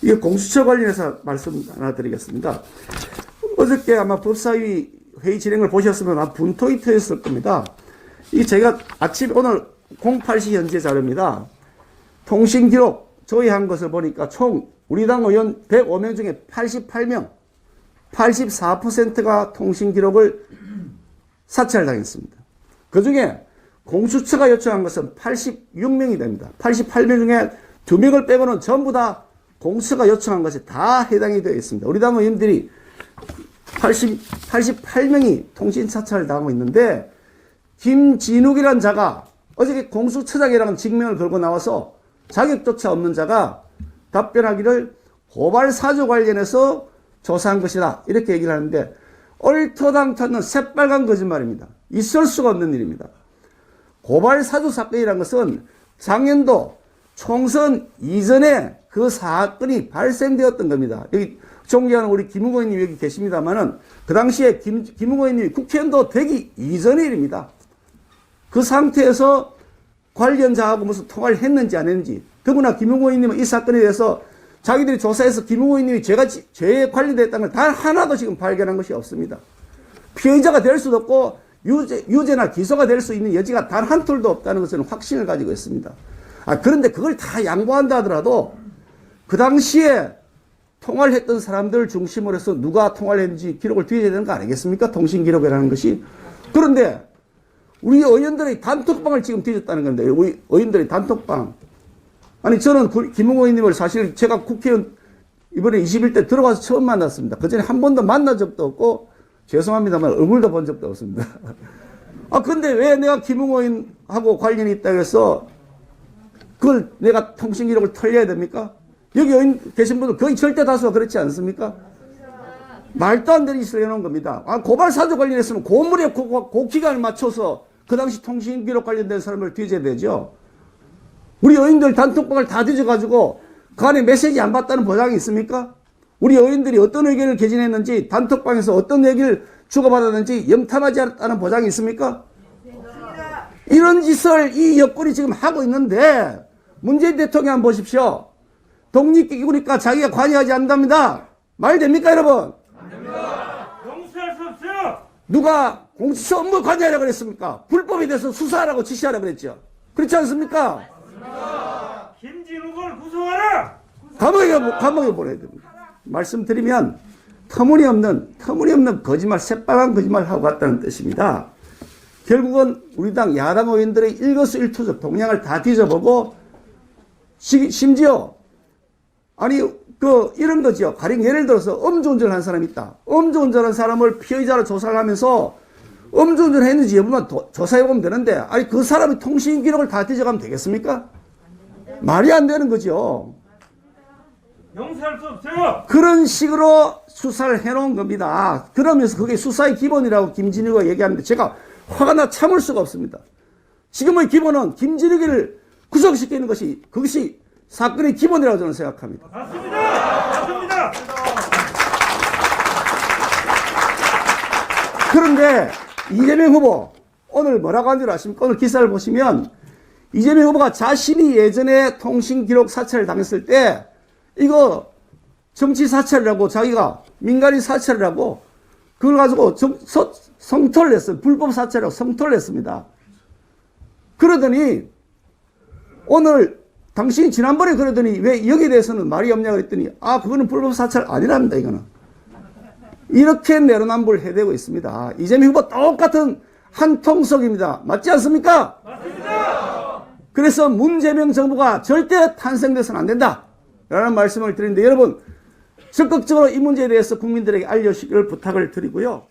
이게 공수처 관련해서 말씀 하나 드리겠습니다. 어저께 아마 법사위 회의 진행을 보셨으면 아마 분토이 터졌을 겁니다. 이 제가 아침 오늘 08시 현재 자료입니다. 통신기록 조회한 것을 보니까 총 우리 당 의원 105명 중에 88명, 84%가 통신기록을 사찰당했습니다. 그 중에 공수처가 요청한 것은 86명이 됩니다. 88명 중에 2명을 빼고는 전부 다 공수처가 요청한 것이 다 해당이 되어 있습니다. 우리 당 의원들이 88명이 통신 사찰을 당하고 있는데, 김진욱이라는 자가 어저께 공수처장이라는 직명을 걸고 나와서 자격조차 없는 자가 답변하기를 고발 사주 관련해서 조사한 것이다, 이렇게 얘기를 하는데 얼토당토는 새빨간 거짓말입니다. 있을 수가 없는 일입니다. 고발 사주 사건이라는 것은 작년도 총선 이전에 그 사건이 발생되었던 겁니다. 여기 존경하는 우리 김웅 의원님 여기 계십니다만은 그 당시에 김웅 의원님이 국회의원도 되기 이전의 일입니다. 그 상태에서 관련자하고 무슨 통화를 했는지 안 했는지, 더구나 김웅 의원님은 이 사건에 대해서 자기들이 조사해서 김웅 의원님이 죄에 관련됐다는 걸 단 하나도 지금 발견한 것이 없습니다. 피의자가 될 수도 없고 유죄나 기소가 될 수 있는 여지가 단 한 톨도 없다는 것은 확신을 가지고 있습니다. 그런데 그걸 다 양보한다 하더라도 그 당시에 통화를 했던 사람들 중심으로 해서 누가 통화를 했는지 기록을 뒤져야 되는 거 아니겠습니까? 통신기록이라는 것이. 그런데 우리 의원들의 단톡방을 지금 뒤졌다는 건데, 우리 의원들의 단톡방. 아니, 저는 김웅 의원님을 사실 제가 국회의원 이번에 21대 들어가서 처음 만났습니다. 그 전에 한 번도 만난 적도 없고, 죄송합니다만 얼굴도 본 적도 없습니다. 근데 왜 내가 김웅 의원하고 관련이 있다고 해서 그걸 내가 통신기록을 털려야 됩니까? 여기 의원 계신 분들 거의 절대 다수가 그렇지 않습니까? 말도 안 되는 짓을 해놓은 겁니다. 고발 사주 관련했으면 고물에 고기간을 맞춰서 그 당시 통신기록 관련된 사람을 뒤져야 되죠. 우리 의원들 단톡방을 다 뒤져가지고 그 안에 메시지 안 받다는 보장이 있습니까? 우리 의원들이 어떤 의견을 개진했는지, 단톡방에서 어떤 얘기를 주고받았는지 염탐하지 않았다는 보장이 있습니까? 이런 짓을 이 여권이 지금 하고 있는데, 문재인 대통령 한번 보십시오. 독립기구니까 자기가 관여하지 않는답니다. 말 됩니까, 여러분? 안 됩니다. 용서할 수 없어요. 누가 공수처 업무 관여하라고 그랬습니까? 불법에 대해서 수사하라고 지시하라고 그랬죠. 그렇지 않습니까? 맞습니다. 김진욱을 구속하라. 감옥에 보내야 됩니다. 말씀드리면 터무니없는 거짓말, 새빨간 거짓말 하고 갔다는 뜻입니다. 결국은 우리 당 야당 의원들의 일거수일투족 동향을 다 뒤져보고, 심지어 이런 거죠. 가령 예를 들어서 음주운전을 한 사람이 있다. 음주운전한 사람을 피의자로 조사를 하면서 음주운전 했는지 여부만 조사해보면 되는데, 그 사람의 통신기록을 다 뒤져가면 되겠습니까? 말이 안 되는 거죠. 용서할 수 없어요. 그런 식으로 수사를 해놓은 겁니다. 그러면서 그게 수사의 기본이라고 김진욱이 얘기하는데 제가 화가 나 참을 수가 없습니다. 지금의 기본은 김진욱을 구속시키는 그것이 사건의 기본이라고 저는 생각합니다. 맞습니다. 그런데 이재명 후보 오늘 뭐라고 한 줄 아십니까? 오늘 기사를 보시면 이재명 후보가 자신이 예전에 통신기록 사찰을 당했을 때 이거 정치 사찰이라고, 자기가 민간인 사찰이라고 그걸 가지고 성토를 했어요. 불법 사찰이라고 성토를 했습니다. 그러더니 오늘 당신이 지난번에 그러더니 왜 여기에 대해서는 말이 없냐 그랬더니 그거는 불법 사찰 아니랍니다. 이거는 이렇게 내로남불 해대고 있습니다. 이재명 후보 똑같은 한 통속입니다. 맞지 않습니까? 맞습니다. 그래서 문재명 정부가 절대 탄생돼서는 안 된다 라는 말씀을 드리는데, 여러분 적극적으로 이 문제에 대해서 국민들에게 알려주시기를 부탁을 드리고요.